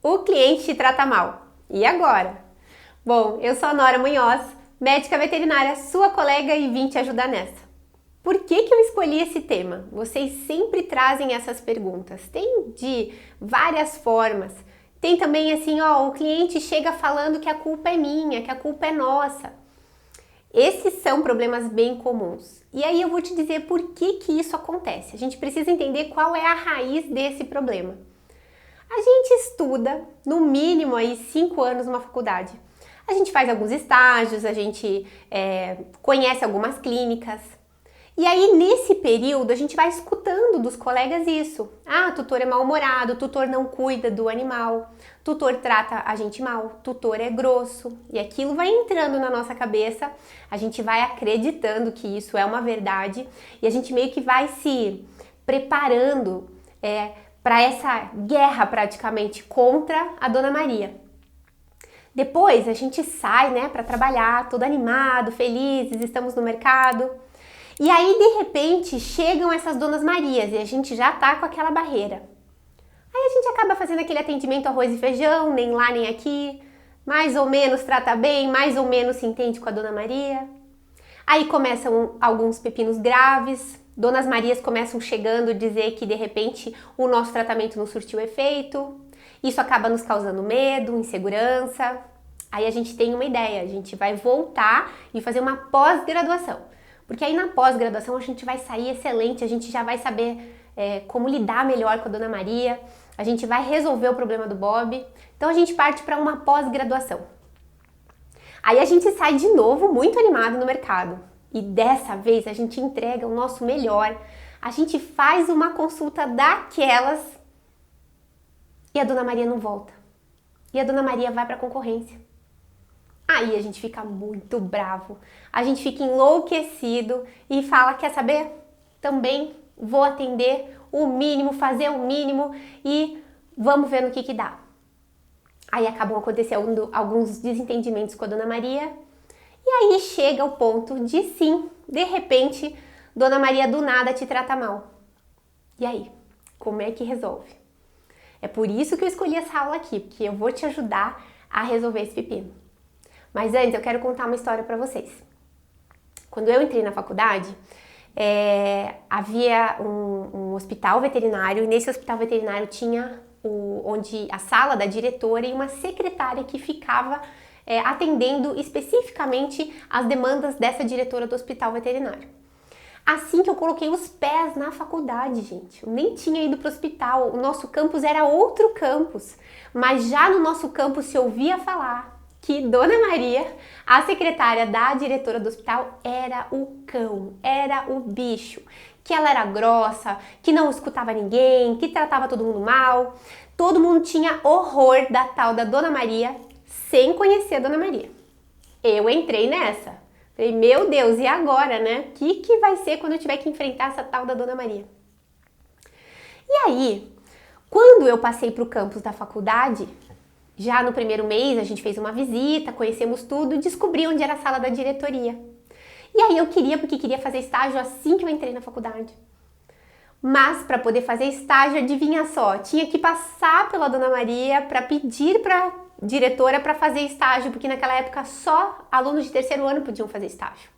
O cliente te trata mal. E agora? Bom, eu sou a Nora Munhoz, médica veterinária, sua colega, e vim te ajudar nessa. Por que eu escolhi esse tema? Vocês sempre trazem essas perguntas. Tem de várias formas. Tem também assim, o cliente chega falando que a culpa é minha, que a culpa é nossa. Esses são problemas bem comuns. E aí eu vou te dizer por que isso acontece. A gente precisa entender qual é a raiz desse problema. A gente estuda, no mínimo, aí 5 anos numa faculdade. A gente faz alguns estágios, a gente conhece algumas clínicas. E aí, nesse período, a gente vai escutando dos colegas isso. Ah, tutor é mal-humorado, tutor não cuida do animal, tutor trata a gente mal, tutor é grosso. E aquilo vai entrando na nossa cabeça, a gente vai acreditando que isso é uma verdade e a gente meio que vai se preparando para essa guerra praticamente contra a Dona Maria. Depois a gente sai, para trabalhar, todo animado, felizes, estamos no mercado. E aí, de repente, chegam essas Donas Marias e a gente já tá com aquela barreira. Aí a gente acaba fazendo aquele atendimento arroz e feijão, nem lá nem aqui, mais ou menos trata bem, mais ou menos se entende com a Dona Maria. Aí começam alguns pepinos graves, Donas Marias começam chegando a dizer que de repente o nosso tratamento não surtiu efeito, isso acaba nos causando medo, insegurança. Aí a gente tem uma ideia, a gente vai voltar e fazer uma pós-graduação. Porque aí na pós-graduação a gente vai sair excelente, a gente já vai saber como lidar melhor com a Dona Maria, a gente vai resolver o problema do Bob, então a gente parte para uma pós-graduação. Aí a gente sai de novo muito animado no mercado e dessa vez a gente entrega o nosso melhor, a gente faz uma consulta daquelas e a Dona Maria não volta. E a Dona Maria vai para a concorrência. Aí a gente fica muito bravo, a gente fica enlouquecido e fala, quer saber? Também vou atender o mínimo, fazer o mínimo e vamos ver no que dá. Aí acabam acontecendo alguns desentendimentos com a Dona Maria e aí chega o ponto de sim, de repente, Dona Maria do nada te trata mal. E aí, como é que resolve? É por isso que eu escolhi essa aula aqui, porque eu vou te ajudar a resolver esse pepino. Mas antes eu quero contar uma história para vocês. Quando eu entrei na faculdade, havia um hospital veterinário e nesse hospital veterinário tinha onde a sala da diretora e uma secretária que ficava atendendo especificamente as demandas dessa diretora do hospital veterinário. Assim que eu coloquei os pés na faculdade, gente, eu nem tinha ido para o hospital, o nosso campus era outro campus, mas já no nosso campus se ouvia falar que Dona Maria, a secretária da diretora do hospital, era o cão, era o bicho, que ela era grossa, que não escutava ninguém, que tratava todo mundo mal. Todo mundo tinha horror da tal da Dona Maria, sem conhecer a Dona Maria. Eu entrei nessa. Falei, meu Deus, e agora, né? O que vai ser quando eu tiver que enfrentar essa tal da Dona Maria? E aí, quando eu passei para o campus da faculdade, já no primeiro mês a gente fez uma visita, conhecemos tudo e descobri onde era a sala da diretoria. E aí eu porque queria fazer estágio assim que eu entrei na faculdade. Mas para poder fazer estágio, adivinha só, tinha que passar pela Dona Maria para pedir para diretora para fazer estágio, porque naquela época só alunos de terceiro ano podiam fazer estágio.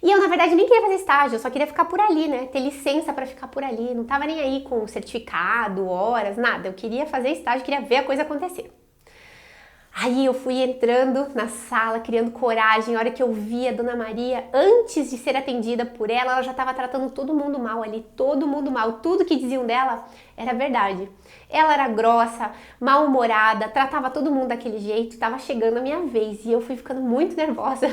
E eu, na verdade, nem queria fazer estágio, eu só queria ficar por ali, né? Ter licença para ficar por ali, não tava nem aí com certificado, horas, nada. Eu queria fazer estágio, queria ver a coisa acontecer. Aí eu fui entrando na sala, criando coragem, a hora que eu vi a Dona Maria, antes de ser atendida por ela já estava tratando todo mundo mal ali, todo mundo mal. Tudo que diziam dela era verdade. Ela era grossa, mal-humorada, tratava todo mundo daquele jeito, estava chegando a minha vez e eu fui ficando muito nervosa.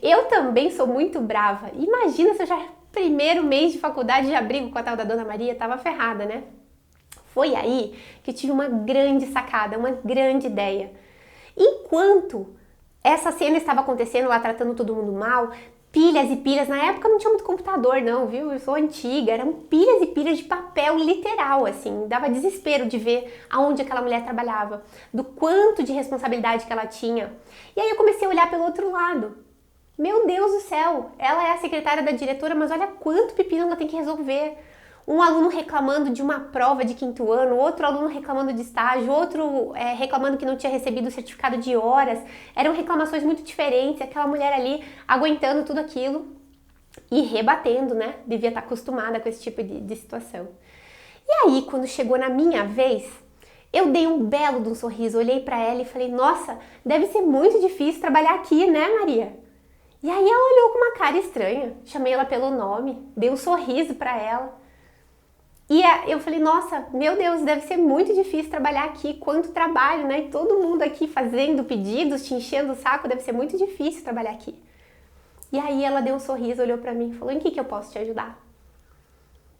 Eu também sou muito brava. Imagina se eu já, primeiro mês de faculdade, já brigo com a tal da Dona Maria, tava ferrada, né? Foi aí que eu tive uma grande sacada, uma grande ideia. Enquanto essa cena estava acontecendo, lá tratando todo mundo mal, pilhas e pilhas, na época não tinha muito computador não, viu? Eu sou antiga, eram pilhas e pilhas de papel literal, assim, dava desespero de ver aonde aquela mulher trabalhava, do quanto de responsabilidade que ela tinha. E aí eu comecei a olhar pelo outro lado. Meu Deus do céu, ela é a secretária da diretora, mas olha quanto pepino ela tem que resolver. Um aluno reclamando de uma prova de 5º ano, outro aluno reclamando de estágio, outro reclamando que não tinha recebido o certificado de horas. Eram reclamações muito diferentes, aquela mulher ali aguentando tudo aquilo e rebatendo, né? Devia estar acostumada com esse tipo de situação. E aí, quando chegou na minha vez, eu dei um belo de um sorriso, olhei para ela e falei, nossa, deve ser muito difícil trabalhar aqui, né, Maria? E aí ela olhou com uma cara estranha, chamei ela pelo nome, dei um sorriso para ela. E eu falei, nossa, meu Deus, deve ser muito difícil trabalhar aqui, quanto trabalho, né? E todo mundo aqui fazendo pedidos, te enchendo o saco, deve ser muito difícil trabalhar aqui. E aí ela deu um sorriso, olhou pra mim e falou, em que eu posso te ajudar?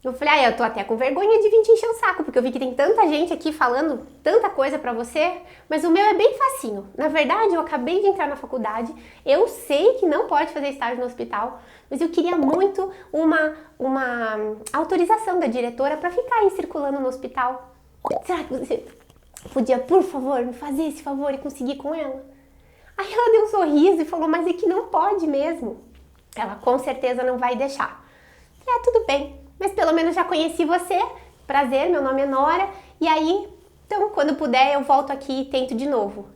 Eu falei, eu tô até com vergonha de vir te encher o saco, porque eu vi que tem tanta gente aqui falando tanta coisa pra você, mas o meu é bem facinho. Na verdade, eu acabei de entrar na faculdade, eu sei que não pode fazer estágio no hospital, mas eu queria muito uma autorização da diretora pra ficar aí circulando no hospital. Será que você podia, por favor, me fazer esse favor e conseguir com ela? Aí ela deu um sorriso e falou, mas é que não pode mesmo. Ela com certeza não vai deixar. Tudo bem. Mas pelo menos já conheci você, prazer, meu nome é Nora, e aí, então, quando puder, eu volto aqui e tento de novo.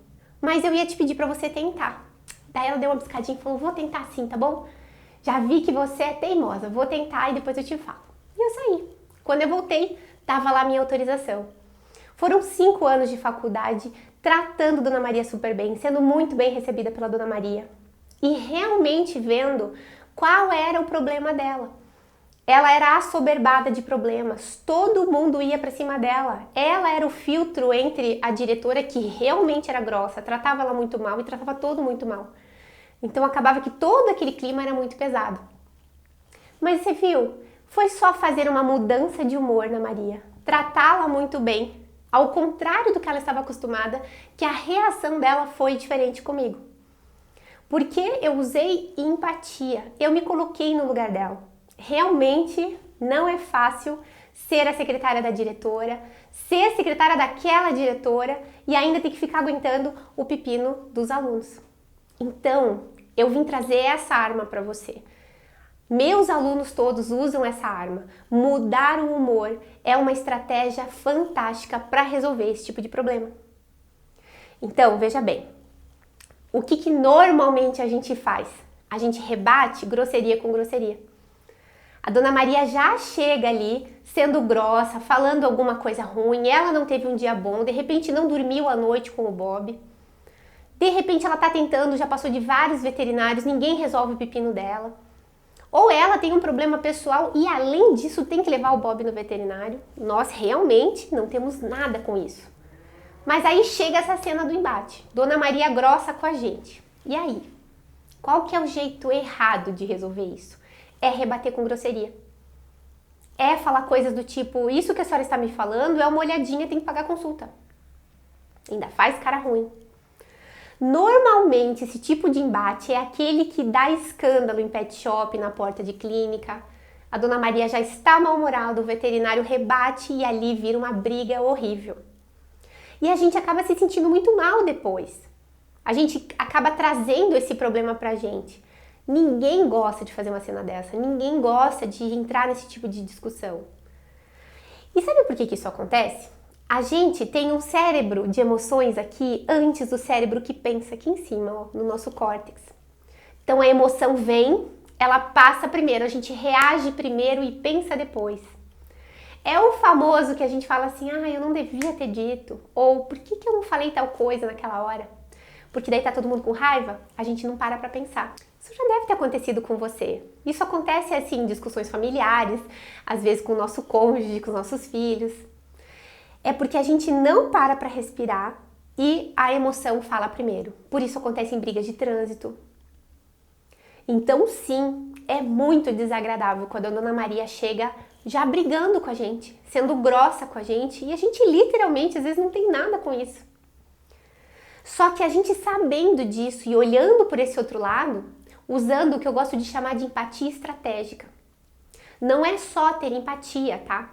Mas eu ia te pedir pra você tentar. Daí ela deu uma piscadinha e falou, vou tentar sim, tá bom? Já vi que você é teimosa, vou tentar e depois eu te falo. E eu saí. Quando eu voltei, tava lá minha autorização. Foram 5 anos de faculdade, tratando Dona Maria super bem, sendo muito bem recebida pela Dona Maria. E realmente vendo qual era o problema dela. Ela era assoberbada de problemas, todo mundo ia pra cima dela. Ela era o filtro entre a diretora, que realmente era grossa, tratava ela muito mal e tratava todo muito mal. Então acabava que todo aquele clima era muito pesado. Mas você viu, foi só fazer uma mudança de humor na Maria, tratá-la muito bem, ao contrário do que ela estava acostumada, que a reação dela foi diferente comigo. Porque eu usei empatia, eu me coloquei no lugar dela. Realmente não é fácil ser a secretária da diretora, ser secretária daquela diretora e ainda ter que ficar aguentando o pepino dos alunos. Então, eu vim trazer essa arma para você. Meus alunos todos usam essa arma. Mudar o humor é uma estratégia fantástica para resolver esse tipo de problema. Então, veja bem, o que normalmente a gente faz? A gente rebate grosseria com grosseria. A Dona Maria já chega ali sendo grossa, falando alguma coisa ruim, ela não teve um dia bom, de repente não dormiu à noite com o Bob. De repente ela tá tentando, já passou de vários veterinários, ninguém resolve o pepino dela. Ou ela tem um problema pessoal e além disso tem que levar o Bob no veterinário. Nós realmente não temos nada com isso. Mas aí chega essa cena do embate. Dona Maria grossa com a gente. E aí? Qual que é o jeito errado de resolver isso? É rebater com grosseria. É falar coisas do tipo, isso que a senhora está me falando é uma olhadinha, tem que pagar a consulta. Ainda faz cara ruim. Normalmente, esse tipo de embate é aquele que dá escândalo em pet shop, na porta de clínica. A Dona Maria já está mal-humorada, o veterinário rebate e ali vira uma briga horrível. E a gente acaba se sentindo muito mal depois. A gente acaba trazendo esse problema pra gente. Ninguém gosta de fazer uma cena dessa, ninguém gosta de entrar nesse tipo de discussão. E sabe por que isso acontece? A gente tem um cérebro de emoções aqui antes do cérebro que pensa aqui em cima, ó, no nosso córtex. Então a emoção vem, ela passa primeiro, a gente reage primeiro e pensa depois. É o famoso que a gente fala assim, eu não devia ter dito, ou por que eu não falei tal coisa naquela hora? Porque daí tá todo mundo com raiva, a gente não para pra pensar. Isso já deve ter acontecido com você. Isso acontece assim em discussões familiares, às vezes com o nosso cônjuge, com os nossos filhos. É porque a gente não para pra respirar e a emoção fala primeiro. Por isso acontece em brigas de trânsito. Então sim, é muito desagradável quando a Dona Maria chega já brigando com a gente, sendo grossa com a gente, e a gente literalmente às vezes não tem nada com isso. Só que a gente sabendo disso e olhando por esse outro lado, usando o que eu gosto de chamar de empatia estratégica. Não é só ter empatia, tá?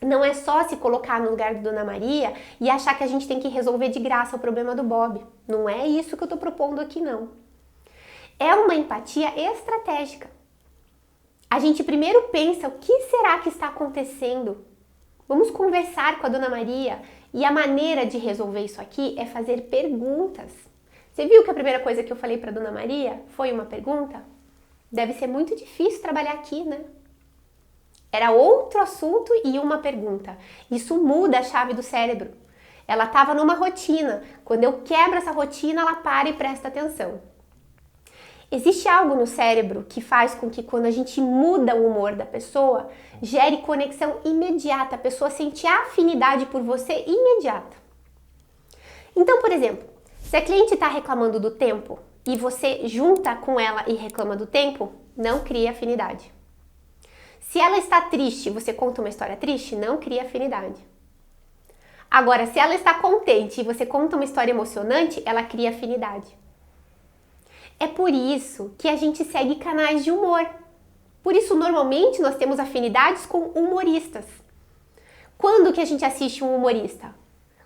Não é só se colocar no lugar de Dona Maria e achar que a gente tem que resolver de graça o problema do Bob. Não é isso que eu tô propondo aqui, não. É uma empatia estratégica. A gente primeiro pensa, o que será que está acontecendo? Vamos conversar com a Dona Maria. E a maneira de resolver isso aqui é fazer perguntas. Você viu que a primeira coisa que eu falei para a Dona Maria foi uma pergunta? Deve ser muito difícil trabalhar aqui, né? Era outro assunto e uma pergunta. Isso muda a chave do cérebro. Ela estava numa rotina. Quando eu quebro essa rotina, ela para e presta atenção. Existe algo no cérebro que faz com que quando a gente muda o humor da pessoa, gere conexão imediata. A pessoa sente afinidade por você imediata. Então, por exemplo, se a cliente está reclamando do tempo e você junta com ela e reclama do tempo, não cria afinidade. Se ela está triste e você conta uma história triste, não cria afinidade. Agora, se ela está contente e você conta uma história emocionante, ela cria afinidade. É por isso que a gente segue canais de humor. Por isso, normalmente, nós temos afinidades com humoristas. Quando que a gente assiste um humorista?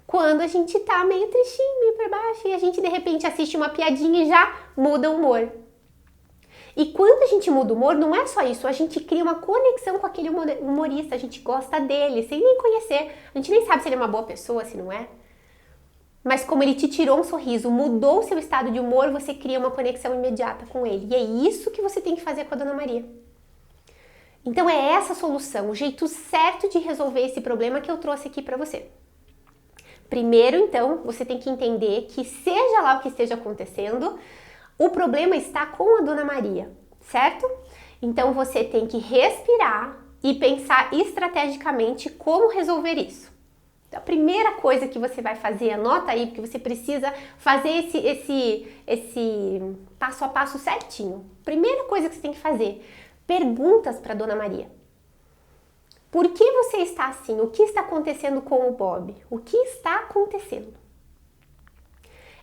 Quando a gente tá meio tristinho, meio pra baixo, e a gente, de repente, assiste uma piadinha e já muda o humor. E quando a gente muda o humor, não é só isso, a gente cria uma conexão com aquele humorista, a gente gosta dele, sem nem conhecer. A gente nem sabe se ele é uma boa pessoa, se não é. Mas como ele te tirou um sorriso, mudou o seu estado de humor, você cria uma conexão imediata com ele. E é isso que você tem que fazer com a Dona Maria. Então é essa a solução, o jeito certo de resolver esse problema que eu trouxe aqui para você. Primeiro, então, você tem que entender que seja lá o que esteja acontecendo, o problema está com a Dona Maria, certo? Então você tem que respirar e pensar estrategicamente como resolver isso. Então, a primeira coisa que você vai fazer, anota aí, porque você precisa fazer esse passo a passo certinho. Primeira coisa que você tem que fazer, perguntas para Dona Maria. Por que você está assim? O que está acontecendo com o Bob? O que está acontecendo?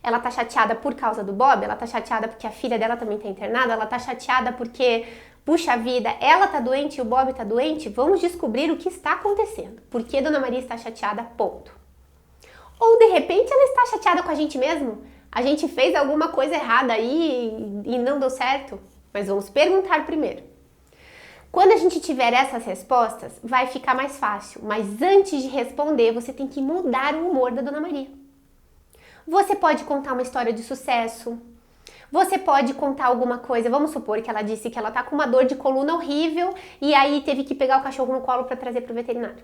Ela tá chateada por causa do Bob? Ela tá chateada porque a filha dela também tá internada? Ela tá chateada porque, puxa vida, ela tá doente e o Bob tá doente? Vamos descobrir o que está acontecendo. Por que Dona Maria está chateada? Ponto. Ou, de repente, ela está chateada com a gente mesmo? A gente fez alguma coisa errada aí e não deu certo? Mas vamos perguntar primeiro. Quando a gente tiver essas respostas, vai ficar mais fácil. Mas antes de responder, você tem que mudar o humor da Dona Maria. Você pode contar uma história de sucesso. Você pode contar alguma coisa. Vamos supor que ela disse que ela tá com uma dor de coluna horrível e aí teve que pegar o cachorro no colo para trazer para o veterinário.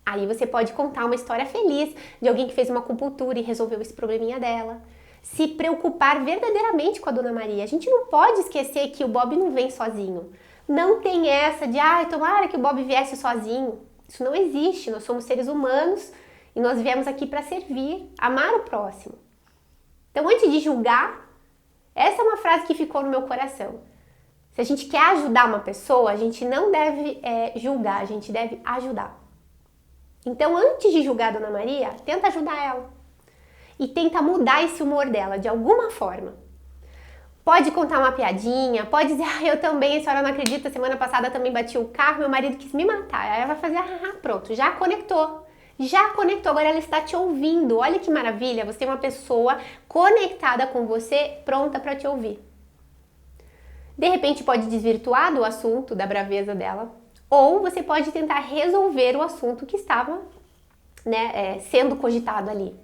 Aí você pode contar uma história feliz de alguém que fez uma acupuntura e resolveu esse probleminha dela. Se preocupar verdadeiramente com a Dona Maria. A gente não pode esquecer que o Bob não vem sozinho. Não tem essa de, tomara que o Bob viesse sozinho. Isso não existe. Nós somos seres humanos e nós viemos aqui para servir, amar o próximo. Então, antes de julgar, essa é uma frase que ficou no meu coração. Se a gente quer ajudar uma pessoa, a gente não deve julgar, a gente deve ajudar. Então, antes de julgar a Dona Maria, tenta ajudar ela. E tenta mudar esse humor dela, de alguma forma. Pode contar uma piadinha, pode dizer, eu também, a senhora não acredita, semana passada também bati o carro, meu marido quis me matar. Aí ela vai fazer, pronto, já conectou. Já conectou, agora ela está te ouvindo. Olha que maravilha, você tem uma pessoa conectada com você, pronta para te ouvir. De repente pode desvirtuar do assunto, da braveza dela, ou você pode tentar resolver o assunto que estava sendo cogitado ali.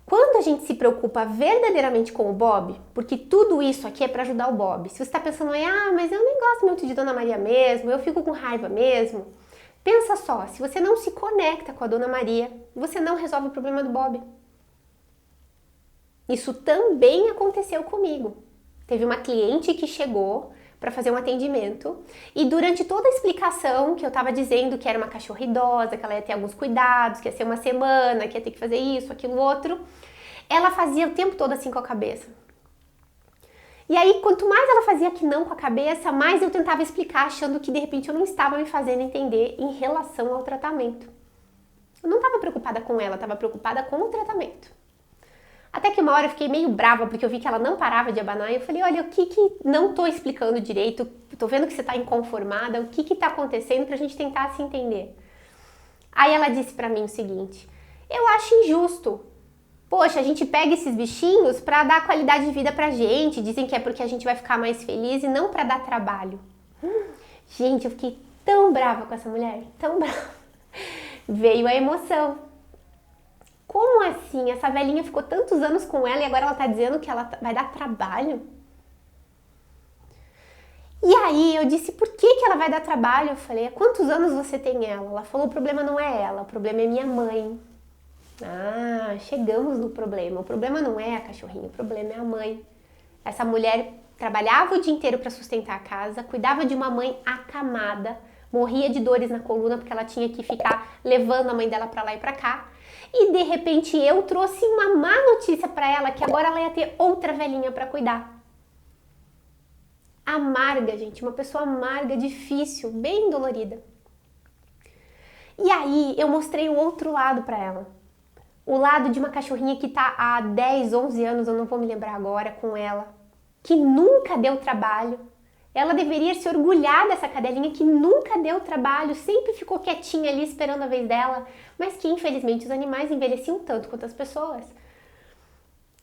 Quando a gente se preocupa verdadeiramente com o Bob, porque tudo isso aqui é para ajudar o Bob. Se você está pensando, mas eu nem gosto muito de Dona Maria mesmo, eu fico com raiva mesmo. Pensa só, se você não se conecta com a Dona Maria, você não resolve o problema do Bob. Isso também aconteceu comigo. Teve uma cliente que chegou para fazer um atendimento e durante toda a explicação que eu estava dizendo que era uma cachorra idosa, que ela ia ter alguns cuidados, que ia ser uma semana, que ia ter que fazer isso, aquilo, outro, ela fazia o tempo todo assim com a cabeça. E aí, quanto mais ela fazia que não com a cabeça, mais eu tentava explicar, achando que de repente eu não estava me fazendo entender em relação ao tratamento. Eu não estava preocupada com ela, estava preocupada com o tratamento. Até que uma hora eu fiquei meio brava, porque eu vi que ela não parava de abanar, e eu falei, olha, o que não estou explicando direito, estou vendo que você está inconformada, o que está acontecendo para a gente tentar se entender. Aí ela disse para mim o seguinte, eu acho injusto. Poxa, a gente pega esses bichinhos para dar qualidade de vida pra gente, dizem que é porque a gente vai ficar mais feliz e não para dar trabalho. Gente, eu fiquei tão brava com essa mulher, tão brava. Veio a emoção. Como assim? Essa velhinha ficou tantos anos com ela e agora ela tá dizendo que ela vai dar trabalho? E aí eu disse, por que ela vai dar trabalho? Eu falei, há quantos anos você tem ela? Ela falou, o problema não é ela, o problema é minha mãe. Ah, chegamos no problema. O problema não é a cachorrinha, o problema é a mãe. Essa mulher trabalhava o dia inteiro para sustentar a casa, cuidava de uma mãe acamada, morria de dores na coluna porque ela tinha que ficar levando a mãe dela para lá e para cá. E de repente eu trouxe uma má notícia para ela que agora ela ia ter outra velhinha para cuidar. Amarga, gente, uma pessoa amarga, difícil, bem dolorida. E aí eu mostrei o outro lado para ela. O lado de uma cachorrinha que tá há 10, 11 anos, eu não vou me lembrar agora, com ela, que nunca deu trabalho. Ela deveria se orgulhar dessa cadelinha que nunca deu trabalho, sempre ficou quietinha ali esperando a vez dela, mas que infelizmente os animais envelheciam tanto quanto as pessoas.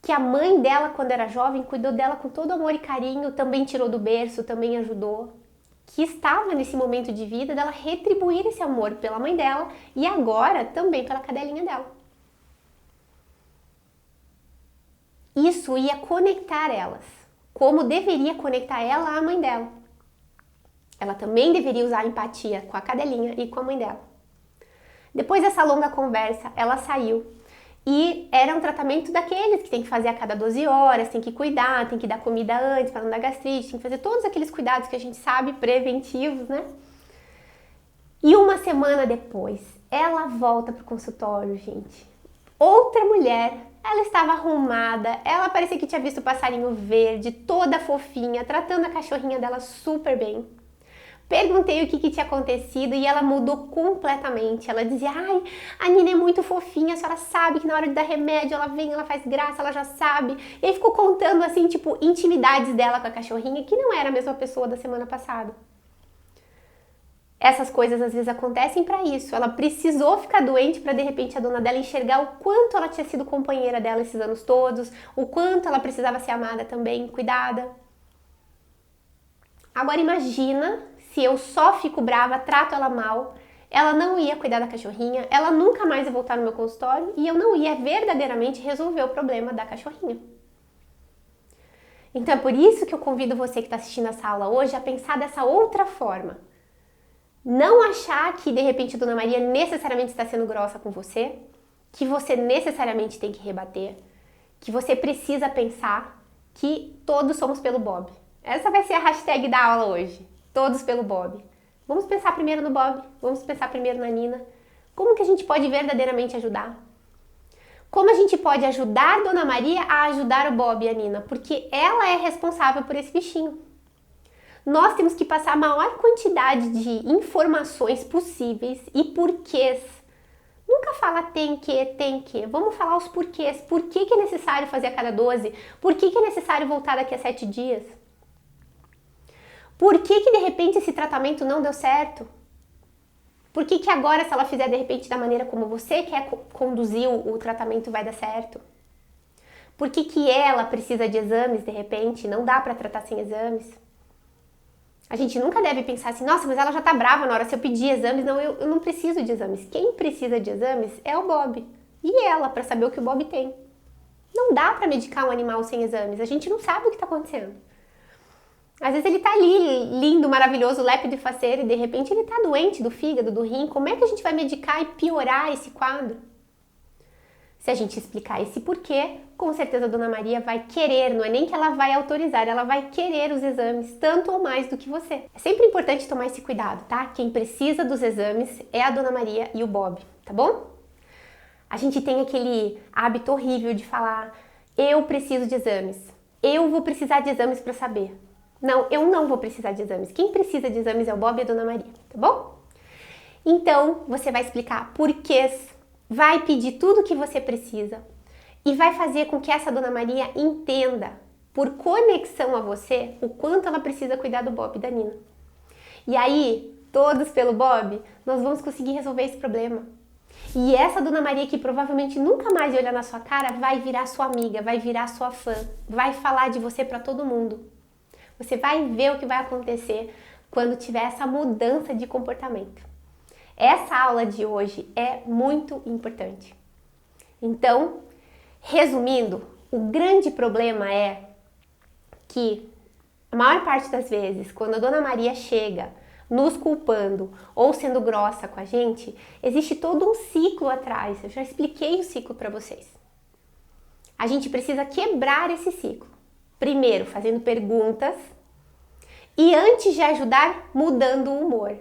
Que a mãe dela, quando era jovem, cuidou dela com todo amor e carinho, também tirou do berço, também ajudou. Que estava nesse momento de vida dela retribuir esse amor pela mãe dela e agora também pela cadelinha dela. Isso ia conectar elas, como deveria conectar ela à mãe dela. Ela também deveria usar a empatia com a cadelinha e com a mãe dela. Depois dessa longa conversa, ela saiu. E era um tratamento daqueles que tem que fazer a cada 12 horas, tem que cuidar, tem que dar comida antes para não dar gastrite, tem que fazer todos aqueles cuidados que a gente sabe, preventivos, né? E uma semana depois, ela volta pro consultório, gente. Outra mulher, ela estava arrumada, ela parecia que tinha visto o passarinho verde, toda fofinha, tratando a cachorrinha dela super bem. Perguntei o que tinha acontecido e ela mudou completamente. Ela dizia, ai, a Nina é muito fofinha, a senhora sabe que na hora de dar remédio ela vem, ela faz graça, ela já sabe. E aí ficou contando assim, tipo, intimidades dela com a cachorrinha, que não era a mesma pessoa da semana passada. Essas coisas às vezes acontecem para isso. Ela precisou ficar doente para de repente a dona dela enxergar o quanto ela tinha sido companheira dela esses anos todos, o quanto ela precisava ser amada também, cuidada. Agora imagina se eu só fico brava, trato ela mal, ela não ia cuidar da cachorrinha, ela nunca mais ia voltar no meu consultório e eu não ia verdadeiramente resolver o problema da cachorrinha. Então é por isso que eu convido você que está assistindo essa aula hoje a pensar dessa outra forma. Não achar que de repente a Dona Maria necessariamente está sendo grossa com você, que você necessariamente tem que rebater, que você precisa pensar que todos somos pelo Bob. Essa vai ser a hashtag da aula hoje. Todos pelo Bob. Vamos pensar primeiro no Bob, vamos pensar primeiro na Nina. Como que a gente pode verdadeiramente ajudar? Como a gente pode ajudar a Dona Maria a ajudar o Bob e a Nina? Porque ela é responsável por esse bichinho. Nós temos que passar a maior quantidade de informações possíveis e porquês. Nunca fala tem que. Vamos falar os porquês. Por que é necessário fazer a cada 12? Por que é necessário voltar daqui a 7 dias? Por que de repente esse tratamento não deu certo? Por que agora, se ela fizer de repente da maneira como você quer conduzir o tratamento, vai dar certo? Por que ela precisa de exames de repente? Não dá para tratar sem exames? A gente nunca deve pensar assim, nossa, mas ela já tá brava na hora, se eu pedir exames, não, eu não preciso de exames. Quem precisa de exames é o Bob e ela, para saber o que o Bob tem. Não dá para medicar um animal sem exames, a gente não sabe o que está acontecendo. Às vezes ele tá ali, lindo, maravilhoso, lépido e faceiro, e de repente ele tá doente do fígado, do rim. Como é que a gente vai medicar e piorar esse quadro? Se a gente explicar esse porquê, com certeza a Dona Maria vai querer, não é nem que ela vai autorizar, ela vai querer os exames, tanto ou mais do que você. É sempre importante tomar esse cuidado, tá? Quem precisa dos exames é a Dona Maria e o Bob, tá bom? A gente tem aquele hábito horrível de falar, eu preciso de exames, eu vou precisar de exames para saber. Não, eu não vou precisar de exames. Quem precisa de exames é o Bob e a Dona Maria, tá bom? Então, você vai explicar porquês, vai pedir tudo o que você precisa e vai fazer com que essa Dona Maria entenda, por conexão a você, o quanto ela precisa cuidar do Bob e da Nina. E aí, todos pelo Bob, nós vamos conseguir resolver esse problema. E essa Dona Maria que provavelmente nunca mais olhar na sua cara vai virar sua amiga, vai virar sua fã, vai falar de você para todo mundo. Você vai ver o que vai acontecer quando tiver essa mudança de comportamento. Essa aula de hoje é muito importante. Então, resumindo, o grande problema é que a maior parte das vezes, quando a Dona Maria chega nos culpando ou sendo grossa com a gente, existe todo um ciclo atrás. Eu já expliquei o ciclo para vocês. A gente precisa quebrar esse ciclo. Primeiro, fazendo perguntas e antes de ajudar, mudando o humor.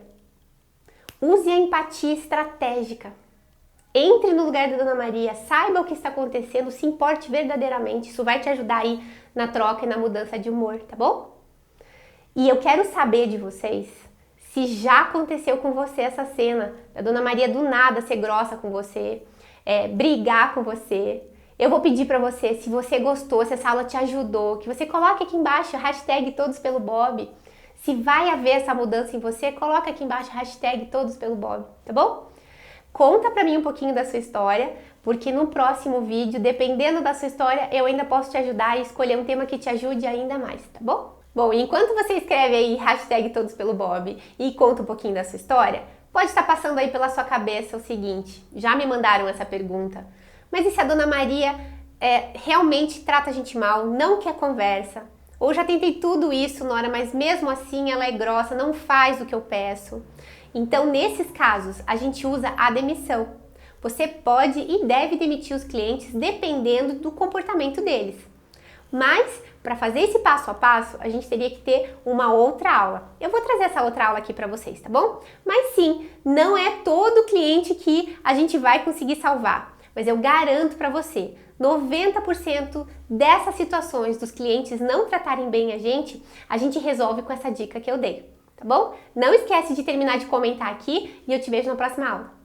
Use a empatia estratégica. Entre no lugar da Dona Maria, saiba o que está acontecendo, se importe verdadeiramente. Isso vai te ajudar aí na troca e na mudança de humor, tá bom? E eu quero saber de vocês se já aconteceu com você essa cena da Dona Maria do nada ser grossa com você, brigar com você. Eu vou pedir para você, se você gostou, se essa aula te ajudou, que você coloque aqui embaixo a hashtag Todos pelo Bob. Se vai haver essa mudança em você, coloca aqui embaixo a hashtag Todos pelo Bob, tá bom? Conta pra mim um pouquinho da sua história, porque no próximo vídeo, dependendo da sua história, eu ainda posso te ajudar a escolher um tema que te ajude ainda mais, tá bom? Bom, enquanto você escreve aí hashtag Todos pelo Bob e conta um pouquinho da sua história, pode estar passando aí pela sua cabeça o seguinte: já me mandaram essa pergunta, mas e se a Dona Maria realmente trata a gente mal, não quer conversa? Ou já tentei tudo isso, Nora, mas mesmo assim ela é grossa, não faz o que eu peço. Então, nesses casos, a gente usa a demissão. Você pode e deve demitir os clientes dependendo do comportamento deles. Mas, para fazer esse passo a passo, a gente teria que ter uma outra aula. Eu vou trazer essa outra aula aqui para vocês, tá bom? Mas sim, não é todo cliente que a gente vai conseguir salvar. Mas eu garanto para você, 90% dessas situações dos clientes não tratarem bem a gente resolve com essa dica que eu dei, tá bom? Não esquece de terminar de comentar aqui e eu te vejo na próxima aula.